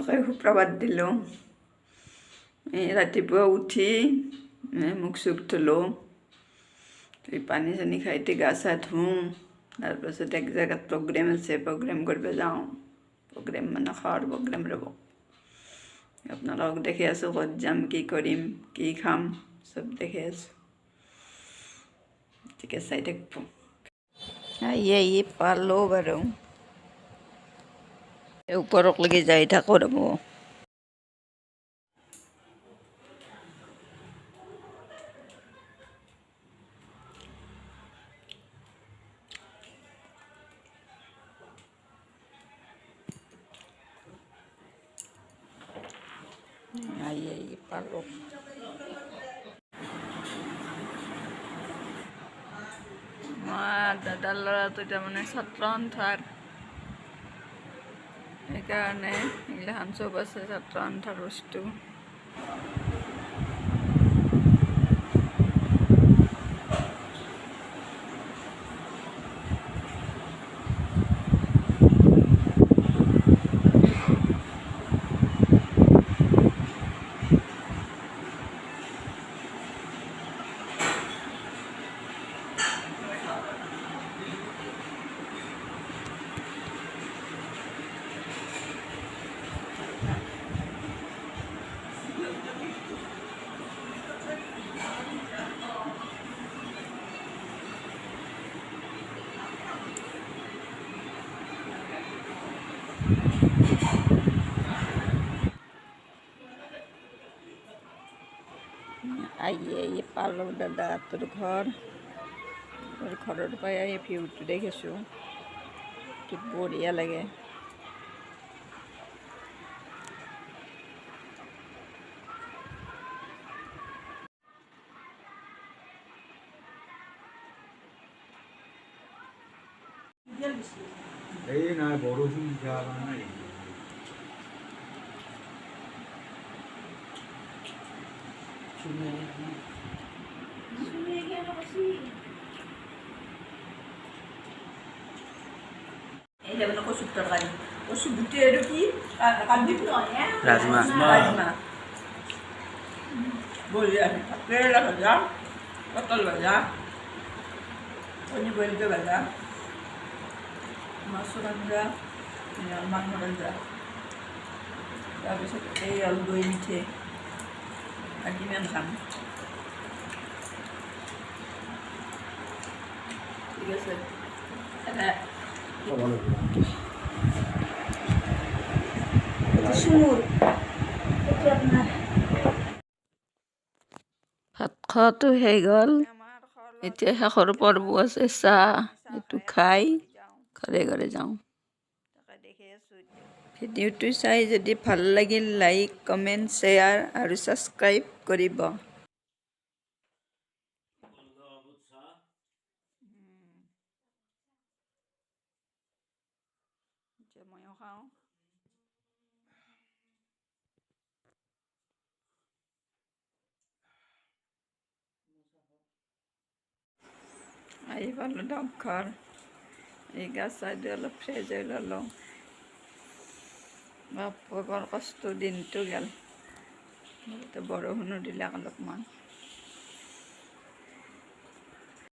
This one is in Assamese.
সকলোকে সুপ্ৰভাত দিলোঁ। ৰাতিপুৱা উঠি মুখ চুখ ধুলোঁ, পানী চানী খাই গা চা ধুওঁ। তাৰপাছত এক জেগাত প্ৰগ্ৰেম আছে, প্ৰগ্ৰেম কৰিব যাওঁ। প্ৰগ্ৰেম মানে খোৱাৰ প্ৰগ্ৰেম ৰ'ব। আপোনালোকক দেখি আছোঁ, ক'ত যাম, কি কৰিম, কি খাম, চব দেখি আছোঁ। গতিকে চাই থাকিব। আহি পালোঁ বাৰু, ওপৰলৈকে যাই থাকোঁ ৰ'ব। আহি পালোঁ। দাদাৰ ল'ৰাটো তাৰমানে ছাত্ৰ সন্থাৰ, সেইকাৰণে এইগিলাখান চব আছে ছাত্ৰ সন্থাৰ বস্তু। আহি পালোঁ দাদাহঁতৰ ঘৰ। ঘৰৰ পৰাই ভিউটো দেখিছোঁ, কি বঢ়িয়া লাগে। এই নাই বৰষুণ যাবা নাই। কচুৰ তৰকাৰী, কচু গুটি আৰু কি ৰাজমাহ বঢ়িয়া, কেৰেলা ভাজা, পটল ভাজা, কণী বইলকৈ ভাজা, মাছৰ আঞ্জা, মাংসৰ আঞ্জা, তাৰপিছত এই হ'ল দৈ মিঠে। আৰু কিমান খাম? ঠিক আছে। ভাত খোৱাটো হৈ গ'ল, এতিয়া শেষৰ পৰ্ব আছে, চাহ এইটো খাই ঘৰে ঘৰে যাওঁ। ভিডিঅ'টো চাই যদি ভাল লাগিল, লাইক, কমেণ্ট, শ্বেয়াৰ আৰু ছাবস্ক্ৰাইব কৰিব। ময়ো খাওঁ। আহি পালোঁ ডাকঘৰ। এই গা চা দি অলপ ফ্ৰেছ হৈ ল'লোঁ। বাপৰে বৰ কষ্ট, দিনটো গ'ল। বৰষুণো দিলে অলপমান।